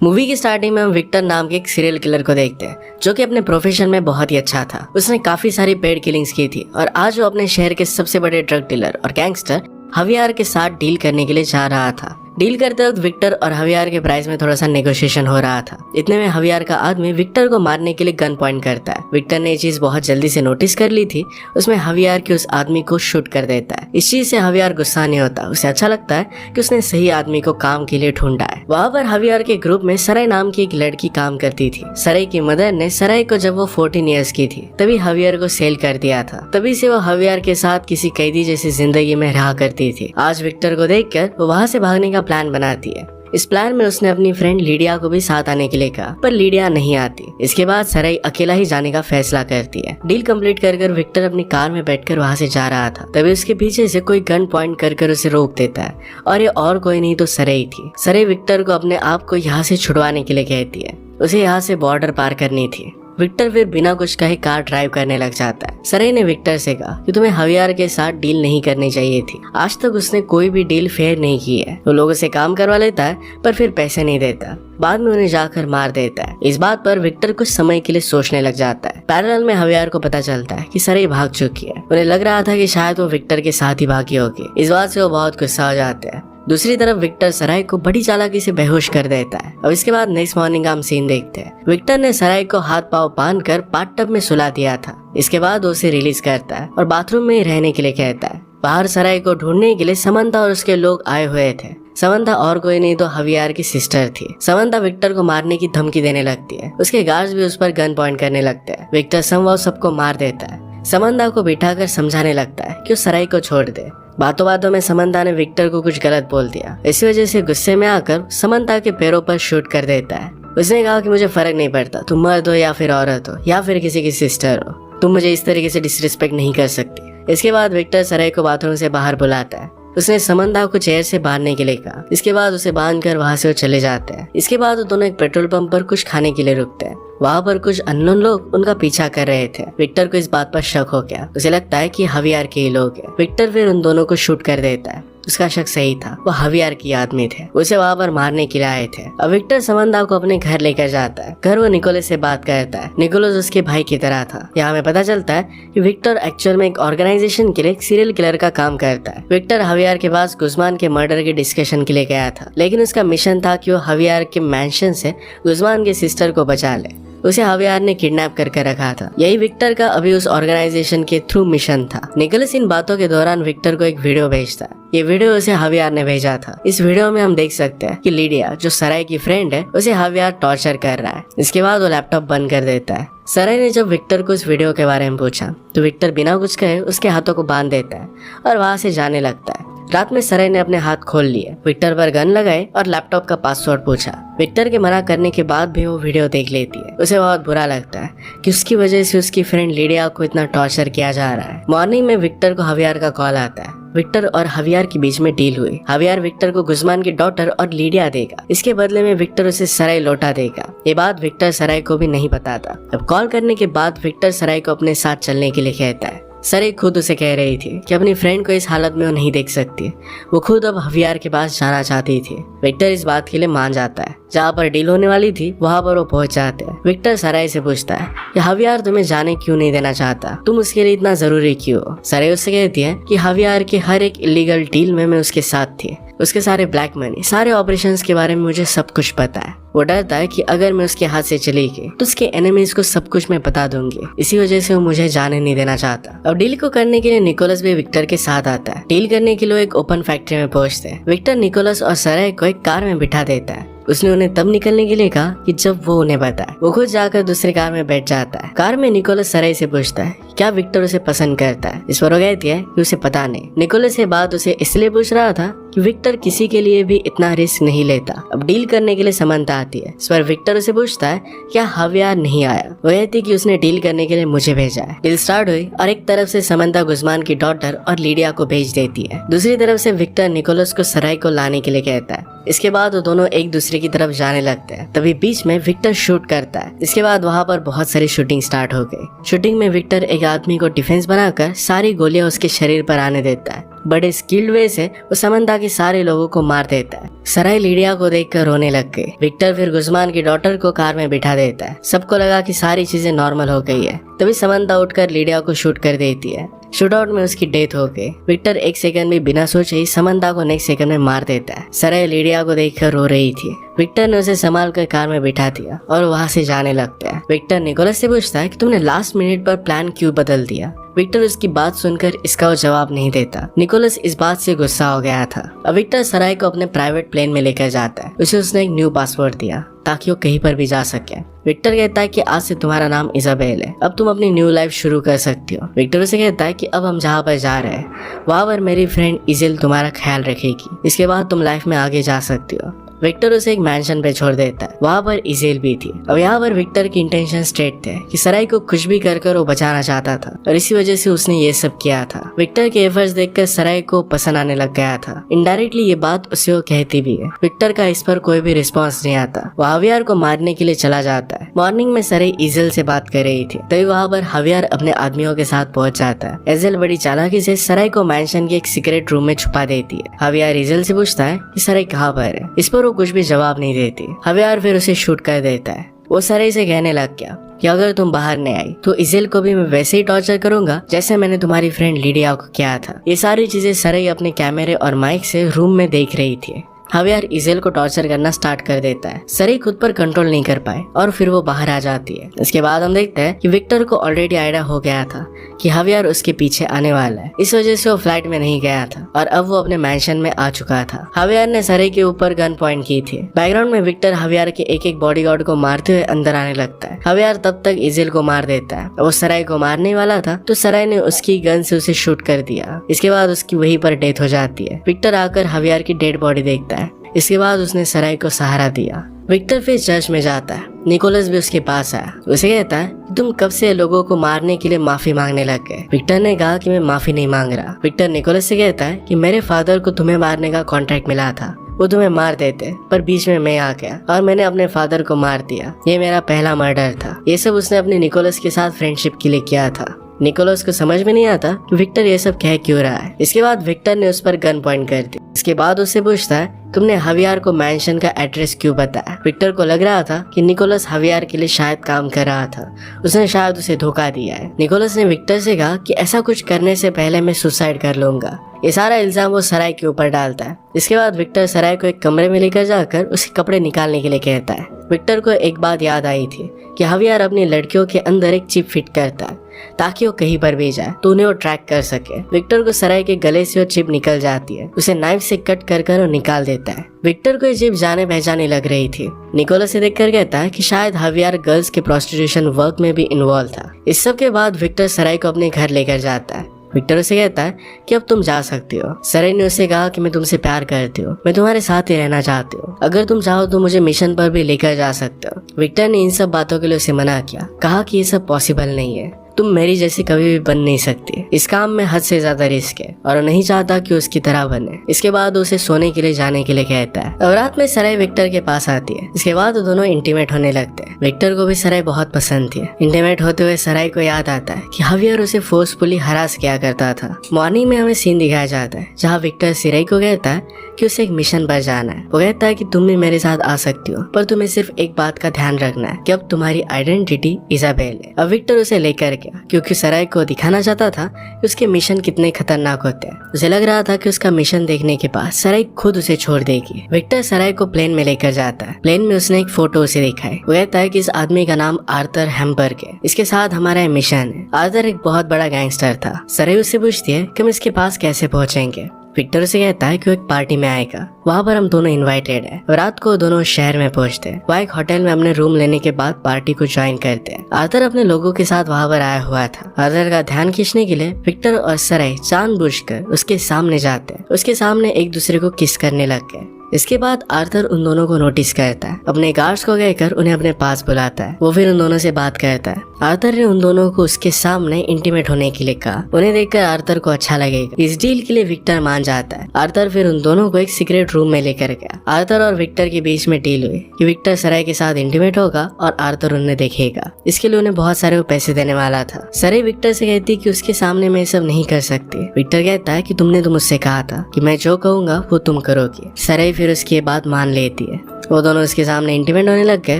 Movie की starting में हम विक्टर नाम के एक सीरियल किलर को देखते हैं जो कि अपने प्रोफेशन में बहुत ही अच्छा था। उसने काफी सारी पेड किलिंग्स की थी और आज वो अपने शहर के सबसे बड़े ड्रग डीलर और गैंगस्टर हवियार के साथ डील करने के लिए जा रहा था। डील करते वक्त विक्टर और हवियार के प्राइस में थोड़ा सा नेगोशिएशन हो रहा था। इतने में हवियार का आदमी विक्टर को मारने के लिए गन पॉइंट करता है। विक्टर ने ये चीज बहुत जल्दी से नोटिस कर ली थी। उसमें हवियार के उस आदमी को शूट कर देता है। इस चीज से हवियार गुस्सा नहीं होता। उसे अच्छा लगता है कि उसने सही आदमी को काम के लिए ढूंढा है। वहाँ पर हवियार के ग्रुप में सराय नाम की एक लड़की काम करती थी। सराय की मदर ने सराय को जब वो 14 ईयर्स की थी तभी हवियार को सेल कर दिया था। तभी से वो हवियार के साथ किसी कैदी जैसी जिंदगी में रहा करती थी। आज विक्टर को देखकर वो वहाँ से भागने का प्लान बनाती है। इस प्लान में उसने अपनी फ्रेंड लीडिया को भी साथ आने के लिए कहा, पर लीडिया नहीं आती। इसके बाद सराय अकेला ही जाने का फैसला करती है। डील कंप्लीट कर विक्टर अपनी कार में बैठकर वहाँ से जा रहा था। तभी उसके पीछे से कोई गन पॉइंट कर उसे रोक देता है और ये और कोई नहीं तो सराय थी। सराय विक्टर को अपने आप को यहाँ से छुड़वाने के लिए कहती है। उसे यहाँ से बॉर्डर पार करनी थी। विक्टर फिर बिना कुछ कहे कार ड्राइव करने लग जाता है। सराय ने विक्टर से कहा कि तुम्हें हवियार के साथ डील नहीं करनी चाहिए थी। आज तक उसने कोई भी डील फेयर नहीं की है। वो लोगों से काम करवा लेता है पर फिर पैसे नहीं देता। बाद में उन्हें जाकर मार देता है। इस बात पर विक्टर कुछ समय के लिए सोचने लग जाता है। पैरेलल में हवियार को पता चलता है कि सराय भाग चुकी है। उन्हें लग रहा था कि शायद वो विक्टर के साथ ही भागी होगी। इस बात से वो बहुत गुस्सा हो जाते हैं। दूसरी तरफ विक्टर सराय को बड़ी चालाकी से बेहोश कर देता है। अब इसके बाद नेक्स्ट मॉर्निंग का हम सीन देखते हैं। विक्टर ने सराय को हाथ पांव बांध कर बाथटब में सुला दिया था। इसके बाद उसे रिलीज करता है और बाथरूम में रहने के लिए कहता है। बाहर सराय को ढूंढने के लिए समंता और उसके लोग आए हुए थे। समंता और कोई नहीं तो हवियार की सिस्टर थी। समंता विक्टर को मारने की धमकी देने लगती है। उसके गार्ड्स भी उस पर गन पॉइंट करने लगते हैं। विक्टर समवाव सबको मार देता है। समंता को बिठाकर समझाने लगता है कि वो सराय को छोड़ दे। बातों बातों में समंता ने विक्टर को कुछ गलत बोल दिया। इसी वजह से गुस्से में आकर समंता के पैरों पर शूट कर देता है। उसने कहा कि मुझे फर्क नहीं पड़ता, तुम मर्द हो या फिर औरत हो या फिर किसी की सिस्टर हो, तुम मुझे इस तरीके से डिसरिस्पेक्ट नहीं कर सकती। इसके बाद विक्टर सराय को बाथरूम से बाहर बुलाता है। उसने समंता को चेयर से बांधने के लिए कहा। इसके बाद उसे बांधकर वहाँ से वो चले जाते हैं। इसके बाद वो दोनों एक पेट्रोल पंप पर कुछ खाने के लिए रुकते हैं। वहाँ पर कुछ अननोन लोग उनका पीछा कर रहे थे। विक्टर को इस बात पर शक हो गया। उसे लगता है कि हवियार के ही लोग हैं। विक्टर फिर उन दोनों को शूट कर देता है। उसका शक सही था, वो हवियार की आदमी थे। उसे वहाँ पर मारने के लिए आए थे। अब विक्टर समंता को अपने घर लेकर जाता है। घर वो निकोलस से बात करता है। निकोलस उसके भाई की तरह था। यहाँ हमें पता चलता है कि विक्टर एक्चुअल में एक ऑर्गेनाइजेशन के लिए एक सीरियल किलर का काम करता है। विक्टर हवियार के पास गुजमान के मर्डर के डिस्कशन के लिए गया था, लेकिन उसका मिशन था कि वो हवियार के मैंशन से गुजमान की सिस्टर को बचा ले। उसे हवियार ने किडनैप करके रखा था। यही विक्टर का अभी उस ऑर्गेनाइजेशन के थ्रू मिशन था। निकोलस इन बातों के दौरान विक्टर को एक वीडियो भेजता है। ये वीडियो उसे हवियार ने भेजा था। इस वीडियो में हम देख सकते हैं कि लीडिया जो सराय की फ्रेंड है उसे हवियार टॉर्चर कर रहा है। इसके बाद वो लैपटॉप बंद कर देता है। सराय ने जब विक्टर को इस वीडियो के बारे में पूछा तो विक्टर बिना कुछ कहे उसके हाथों को बांध देता है और वहाँ से जाने लगता है। रात में सराय ने अपने हाथ खोल लिए, विक्टर पर गन लगाए और लैपटॉप का पासवर्ड पूछा। विक्टर के मना करने के बाद भी वो वीडियो देख लेती है। उसे बहुत बुरा लगता है कि उसकी वजह से उसकी फ्रेंड लीडिया को इतना टॉर्चर किया जा रहा है। मॉर्निंग में विक्टर को हवियार का कॉल आता है। विक्टर और हवियार के बीच में डील हुई। हवियार विक्टर को गुजमान की डॉटर और लीडिया देगा। इसके बदले में विक्टर उसे सराय लौटा देगा। ये बात विक्टर सराय को भी नहीं बताता। अब कॉल करने के बाद विक्टर सराय को अपने साथ चलने के लिए कहता है। सराय खुद उसे कह रही थी कि अपनी फ्रेंड को इस हालत में वो नहीं देख सकती। वो खुद अब हवियार के पास जाना चाहती थी। विक्टर इस बात के लिए मान जाता है। जहाँ पर डील होने वाली थी वहाँ पर वो पहुंच जाते हैं। विक्टर सराय से पूछता है कि हवियार तुम्हें जाने क्यों नहीं देना चाहता, तुम उसके लिए इतना जरूरी क्यों हो। सराय उससे कहती है कि हवियार के हर एक इलीगल डील में मैं उसके साथ थी। उसके सारे ब्लैक मनी, सारे ऑपरेशंस के बारे में मुझे सब कुछ पता है। वो डरता है कि अगर मैं उसके हाथ से चली गई तो उसके एनिमीज को सब कुछ मैं बता दूंगी। इसी वजह से वो मुझे जाने नहीं देना चाहता। अब डील को करने के लिए निकोलस भी विक्टर के साथ आता है। डील करने के लिए एक ओपन फैक्ट्री में पहुंचते हैं। विक्टर निकोलस और सराय को एक कार में बिठा देता है। उसने उन्हें तब निकलने के लिए कहा कि जब वो उन्हें बताए। वो खुद जाकर दूसरी कार में बैठ जाता है। कार में निकोलस सराय से पूछता है क्या विक्टर उसे पसंद करता है। इस पर वो कहती है कि उसे पता नहीं। निकोलस ये बात उसे इसलिए पूछ रहा था कि विक्टर किसी के लिए भी इतना रिस्क नहीं लेता। अब डील करने के लिए समंता आती है। इस पर विक्टर उसे पूछता है क्या हवियार नहीं आया। वो कहती कि उसने डील करने के लिए मुझे भेजा है। डील स्टार्ट हुई और एक तरफ से समंता गुजमान की डॉटर और लीडिया को भेज देती है। दूसरी तरफ से विक्टर निकोलस को सराय को लाने के लिए कहता है। इसके बाद वो दोनों एक दूसरे की तरफ जाने लगते हैं। तभी बीच में विक्टर शूट करता है। इसके बाद वहाँ पर बहुत सारी शूटिंग स्टार्ट हो गई। शूटिंग में विक्टर एक आदमी को डिफेंस बनाकर सारी गोलियां उसके शरीर पर आने देता है। बड़े स्किल्ड वे से वो समंता के सारे लोगों को मार देता है। सराय लीडिया को देखकर रोने लग गई। विक्टर फिर गुजमान की डॉटर को कार में बिठा देता है। सबको लगा कि सारी चीजें नॉर्मल हो गई है। तभी समंता उठकर लीडिया को शूट कर देती है। शूट आउट में उसकी डेथ हो गई। विक्टर एक सेकंड भी बिना सोचे ही समंता को नेक्स्ट सेकंड में मार देता है। सराय लीडिया को देखकर रो रही थी। विक्टर ने उसे संभाल कर कार में बिठा दिया और वहाँ से जाने लगता है। विक्टर निकोलस से पूछता है कि तुमने लास्ट मिनट पर प्लान क्यों बदल दिया। विक्टर उसकी बात सुनकर इसका वो जवाब नहीं देता। निकोलस इस बात से गुस्सा हो गया था। अब विक्टर सराय को अपने प्राइवेट प्लेन में लेकर जाता है। उसे उसने एक न्यू पासपोर्ट दिया ताकि वो कहीं पर भी जा सके। विक्टर कहता है कि आज से तुम्हारा नाम इजाबेल है, अब तुम अपनी न्यू लाइफ शुरू कर सकती हो। विक्टर उसे कहता है कि अब हम जहाँ पर जा रहे हैं वहाँ पर मेरी फ्रेंड इजेल तुम्हारा ख्याल रखेगी, इसके बाद तुम लाइफ में आगे जा सकती हो। विक्टर उसे एक मैंशन पे छोड़ देता है। वहाँ पर इजेल भी थी। अब यहाँ पर विक्टर की इंटेंशन स्ट्रेट थे कि सराय को कुछ भी कर वो बचाना चाहता था और इसी वजह से उसने ये सब किया था। विक्टर के एफर्ट्स देखकर सराय को पसंद आने लग गया था। इनडायरेक्टली ये बात उसे वो कहती भी है। विक्टर का इस पर कोई भी रिस्पॉन्स नहीं आता। वो हवियार को मारने के लिए चला जाता है। मॉर्निंग में सराय इजेल से बात कर रही थी, तभी वहाँ पर हवियार अपने आदमियों के साथ पहुंच जाता है। इजेल बड़ी चालाकी से सराय को मैंशन के एक सीक्रेट रूम में छुपा देती है। हवियार इजेल से पूछता है कि सराय कहाँ पर है। इस पर वो कुछ भी जवाब नहीं देती। हवियार फिर उसे शूट कर देता है। वो सराय से कहने लग गया कि अगर तुम बाहर नहीं आई तो इजेल को भी मैं वैसे ही टॉर्चर करूंगा जैसे मैंने तुम्हारी फ्रेंड लीडिया को किया था। ये सारी चीजें सराय अपने कैमरे और माइक से रूम में देख रही थी। हवियार इजेल को टॉर्चर करना स्टार्ट कर देता है। सराय खुद पर कंट्रोल नहीं कर पाए और फिर वो बाहर आ जाती है। इसके बाद हम देखते हैं कि विक्टर को ऑलरेडी आइडिया हो गया था कि हवियार उसके पीछे आने वाला है। इस वजह से वो फ्लाइट में नहीं गया था और अब वो अपने मैंशन में आ चुका था। हवियार ने सराय के ऊपर गन पॉइंट की थी। बैकग्राउंड में विक्टर हवियार के एक एक बॉडीगार्ड को मारते हुए अंदर आने लगता है। हवियार तब तक इजेल को मार देता है। वो सराय को मारने वाला था तो सराय ने उसकी गन से उसे शूट कर दिया। इसके बाद उसकी वहीं पर डेथ हो जाती है। विक्टर आकर हवियार की डेड बॉडी देखता है। इसके बाद उसने सराय को सहारा दिया। विक्टर फिर चर्च में जाता है। निकोलस भी उसके पास आया। उसे कहता है कि तुम कब से लोगों को मारने के लिए माफी मांगने लग गए। विक्टर ने कहा कि मैं माफी नहीं मांग रहा। विक्टर निकोलस से कहता है कि मेरे फादर को तुम्हें मारने का कॉन्ट्रैक्ट मिला था, वो तुम्हें मार देते पर बीच में मैं आ गया और मैंने अपने फादर को मार दिया। ये मेरा पहला मर्डर था। ये सब उसने अपने निकोलस के साथ फ्रेंडशिप के लिए किया था। निकोलस को समझ में नहीं आता कि विक्टर ये सब कह क्यों रहा है। इसके बाद विक्टर ने उस पर गन पॉइंट कर दी। इसके बाद उससे पूछता है तुमने हवियार को मैंशन का एड्रेस क्यों बताया। विक्टर को लग रहा था कि निकोलस हवियार के लिए शायद काम कर रहा था, उसने शायद उसे धोखा दिया है। निकोलस ने विक्टर से कहा कि ऐसा कुछ करने से पहले मैं सुसाइड कर लूंगा। ये सारा इल्जाम वो सराय के ऊपर डालता है। इसके बाद विक्टर सराय को एक कमरे में लेकर जाकर उसके कपड़े निकालने के लिए कहता है। विक्टर को एक बात याद आई थी कि हवियार अपनी लड़कियों के अंदर एक चिप फिट करता है ताकि वो कहीं पर भी जाए तो उन्हें वो ट्रैक कर सके। विक्टर को सराय के गले से वो चिप निकल जाती है। उसे नाइफ से कट कर वो निकाल देता है। विक्टर को ये चिप जाने पहचाने लग रही थी। निकोलस से देखकर कहता है कि शायद हवियार गर्ल्स के प्रोस्टिट्यूशन वर्क में भी इन्वॉल्व था। इस सब के बाद विक्टर सराय को अपने घर लेकर जाता है। विक्टर उसे कहता है कि अब तुम जा सकती हो। सराय ने उसे कहा कि मैं तुमसे प्यार करती हूँ, मैं तुम्हारे साथ ही रहना चाहती हूँ, अगर तुम चाहो तो मुझे मिशन पर भी लेकर जा सकते हो। विक्टर ने इन सब बातों के लिए उसे मना किया, कहा कि ये सब पॉसिबल नहीं है, तुम मेरी जैसी कभी भी बन नहीं सकती। इस काम में हद से ज्यादा रिस्क है और नहीं चाहता कि उसकी तरह बने। इसके बाद उसे सोने के लिए जाने के लिए कहता है। अब रात में सराय विक्टर के पास आती है। इसके बाद दोनों इंटीमेट होने लगते हैं। विक्टर को भी सराय बहुत पसंद थी। इंटीमेट होते हुए सराय को याद आता है कि हवियार उसे फोर्सफुली हरास किया करता था। मॉर्निंग में हमें सीन दिखाया जाता है जहाँ विक्टर सराय को कहता है कि उसे एक मिशन पर जाना है। वो कहता है कि तुम भी मेरे साथ आ सकती हो, पर तुम्हें सिर्फ एक बात का ध्यान रखना है कि अब तुम्हारी आइडेंटिटी इजाबेल है। अब विक्टर उसे लेकर गया क्योंकि सराय को दिखाना चाहता था कि उसके मिशन कितने खतरनाक होते हैं। उसे लग रहा था कि उसका मिशन देखने के बाद सराय खुद उसे छोड़ देगी। विक्टर सराय को प्लेन में लेकर जाता है। प्लेन में उसने एक फोटो उसे दिखाई। वो कहता है कि इस आदमी का नाम आर्थर हैम्बर्ग है, इसके साथ हमारा मिशन है। आर्थर एक बहुत बड़ा गैंगस्टर था। सराय उससे पूछती है कि हम इसके पास कैसे पहुंचेंगे। विक्टर से कहता है कि वो एक पार्टी में आएगा, वहाँ पर हम दोनों इनवाइटेड है। रात को दोनों शहर में पहुँचते हैं। वहाँ एक होटल में अपने रूम लेने के बाद पार्टी को ज्वाइन करते हैं। आर्थर अपने लोगों के साथ वहाँ पर आया हुआ था। आर्थर का ध्यान खींचने के लिए विक्टर और सराय जानबूझकर उसके सामने जाते हैं। उसके सामने एक दूसरे को किस करने लग गए। इसके बाद आर्थर उन दोनों को नोटिस करता है, अपने गार्ड्स को कहकर उन्हें अपने पास बुलाता है। वो फिर उन दोनों से बात करता है। आर्थर ने उन दोनों को उसके सामने इंटीमेट होने के लिए कहा। उन्हें देखकर आर्थर को अच्छा लगेगा। इस डील के लिए विक्टर मान जाता है। आर्थर फिर उन दोनों को एक सीक्रेट रूम में लेकर गया। आर्थर और विक्टर के बीच में डील हुई कि विक्टर सराय के साथ इंटीमेट होगा और आर्थर उन्हें देखेगा। इसके लिए उन्हें बहुत सारे पैसे देने वाला था। सराय विक्टर से कहती कि उसके सामने मैं सब नहीं कर सकती। विक्टर कहता है कि तुमने तो मुझसे कहा था कि मैं जो कहूंगा वो तुम करोगे। सराय फिर उसकी बात मान लेती है। वो दोनों उसके सामने इंटीमेट होने लग गए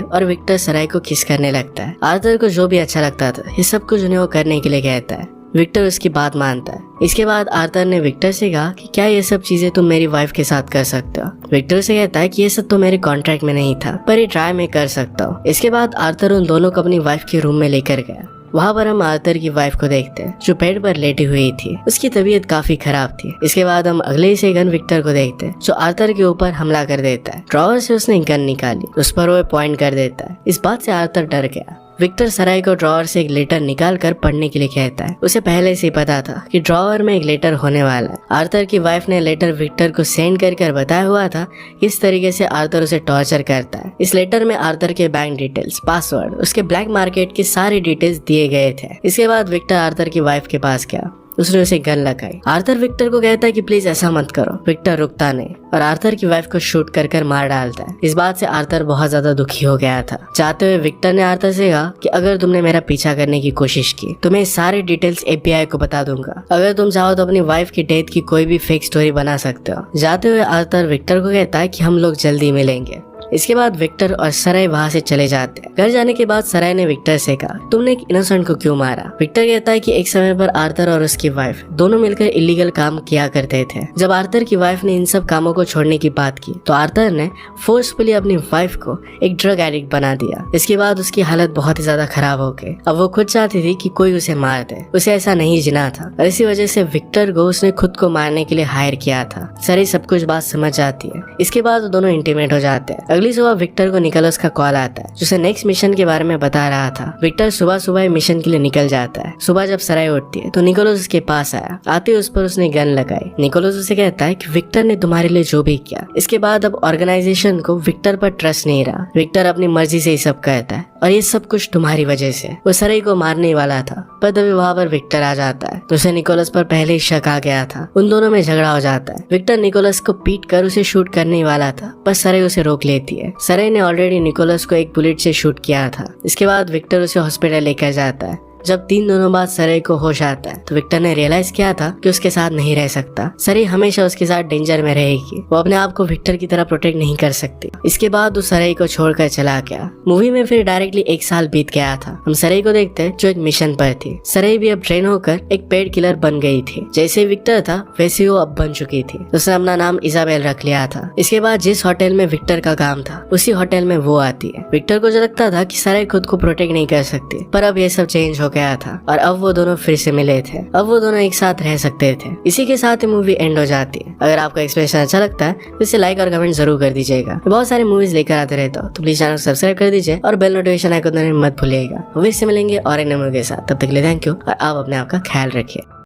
और विक्टर सराय को किस करने लगता है। आर्थर को जो भी अच्छा लगता था ये सब कुछ उन्हें वो करने के लिए कहता है। विक्टर उसकी बात मानता है। इसके बाद आर्थर ने विक्टर से कहा कि क्या ये सब चीजें तुम मेरी वाइफ के साथ कर सकते हो। विक्टर से कहता है कि ये सब तो मेरे कॉन्ट्रैक्ट में नहीं था, पर ये ट्राई मैं कर सकता हूँ। इसके बाद आर्थर उन दोनों को अपनी वाइफ के रूम में लेकर गया। वहाँ पर हम आर्थर की वाइफ को देखते हैं जो बेड पर लेटी हुई थी। उसकी तबीयत काफी खराब थी। इसके बाद हम अगले ही सेकंड विक्टर को देखते हैं जो आर्थर के ऊपर हमला कर देता है। ड्रॉवर से उसने गन निकाली, उस पर वो पॉइंट कर देता है। इस बात से आर्थर डर गया। विक्टर सराय को ड्रॉवर से एक लेटर निकाल कर पढ़ने के लिए कहता है। उसे पहले से ही पता था कि ड्रॉवर में एक लेटर होने वाला है। आर्थर की वाइफ ने लेटर विक्टर को सेंड कर बताया हुआ था किस तरीके से आर्थर उसे टॉर्चर करता है। इस लेटर में आर्थर के बैंक डिटेल्स, पासवर्ड, उसके ब्लैक मार्केट की सारी डिटेल्स दिए गए थे। इसके बाद विक्टर आर्थर की वाइफ के पास गया। उसने उसे गन लगाई। आर्थर विक्टर को कहता है कि प्लीज ऐसा मत करो। विक्टर रुकता नहीं और आर्थर की वाइफ को शूट कर मार डालता है। इस बात से आर्थर बहुत ज्यादा दुखी हो गया था। चाहते हुए विक्टर ने आर्थर से कहा कि अगर तुमने मेरा पीछा करने की कोशिश की तो मैं सारे डिटेल्स FBI को बता दूंगा। अगर तुम चाहो तो अपनी वाइफ की डेथ की कोई भी फेक स्टोरी बना सकते हो। जाते हुए आर्थर विक्टर को कहता है कि हम लोग जल्दी मिलेंगे। इसके बाद विक्टर और सराय वहाँ से चले जाते हैं। घर जाने के बाद सराय ने विक्टर से कहा तुमने एक इनोसेंट को क्यों मारा। विक्टर कहता है कि एक समय पर आर्थर और उसकी वाइफ दोनों मिलकर इलीगल काम किया करते थे। जब आर्थर की वाइफ ने इन सब कामों को छोड़ने की बात की तो आर्थर ने फोर्सफुली अपनी वाइफ को एक ड्रग एडिक्ट बना दिया। इसके बाद उसकी हालत बहुत ही ज्यादा खराब हो गई। अब वो खुद चाहती थी कि कोई उसे मार दे। उसे ऐसा नहीं जीना था और इसी वजह से विक्टर को उसने खुद को मारने के लिए हायर किया था। सराय सब कुछ बात समझ जाती है। इसके बाद वो दोनों इंटीमेट हो जाते हैं। अगली सुबह विक्टर को निकोलस का कॉल आता है जिसे नेक्स्ट मिशन के बारे में बता रहा था। विक्टर सुबह सुबह मिशन के लिए निकल जाता है। सुबह जब सराय उठती है तो निकोलस उसके पास आया। आते उस पर उसने गन लगाई। निकोलस उसे कहता है कि विक्टर ने तुम्हारे लिए जो भी किया। इसके बाद अब ऑर्गेनाइजेशन को विक्टर पर ट्रस्ट नहीं रहा। विक्टर अपनी मर्जी से ये सब कहता है और ये सब कुछ तुम्हारी वजह से। वो सराय को मारने वाला था पर तभी वहाँ पर विक्टर आ जाता है तो उसे निकोलस पर पहले ही शक आ गया था। उन दोनों में झगड़ा हो जाता है। विक्टर निकोलस को पीट कर उसे शूट करने वाला था पर सराय उसे रोक लेती है। सराय ने ऑलरेडी निकोलस को एक बुलेट से शूट किया था। इसके बाद विक्टर उसे हॉस्पिटल लेकर जाता है। जब 3 दिनों बाद सराय को होश आता है तो विक्टर ने रियलाइज किया था कि उसके साथ नहीं रह सकता। सराय हमेशा उसके साथ डेंजर में रहेगी। वो अपने आप को विक्टर की तरह प्रोटेक्ट नहीं कर सकती। इसके बाद वो सराय को छोड़कर चला गया। मूवी में फिर डायरेक्टली 1 साल बीत गया था। हम सराय को देखते हैं जो एक मिशन पर थी। सराय भी अब ट्रेन होकर एक पेड किलर बन गई थी। जैसे विक्टर था वैसे वो अब बन चुकी थी। उसने अपना नाम इजाबेल रख लिया था। इसके बाद जिस होटल में विक्टर का काम था उसी होटल में वो आती है। विक्टर को जो लगता था कि सराय खुद को प्रोटेक्ट नहीं कर सकती, पर अब ये सब चेंज हो गया था और अब वो दोनों फिर से मिले थे। अब वो दोनों एक साथ रह सकते थे। इसी के साथ ही मूवी एंड हो जाती है। अगर आपको एक्सप्लेनेशन अच्छा लगता है तो इसे लाइक और कमेंट जरूर कर दीजिएगा। बहुत सारी मूवीज लेकर आते रहता हूँ तो प्लीज चैनल सब्सक्राइब कर दीजिए और बेल नोटिफिकेशन आइकन दबाना मत भूलिएगा। मूवी से मिलेंगे और इन मूवी के साथ। तब तक के लिए थैंक यू और आप अपने आप का ख्याल रखिए।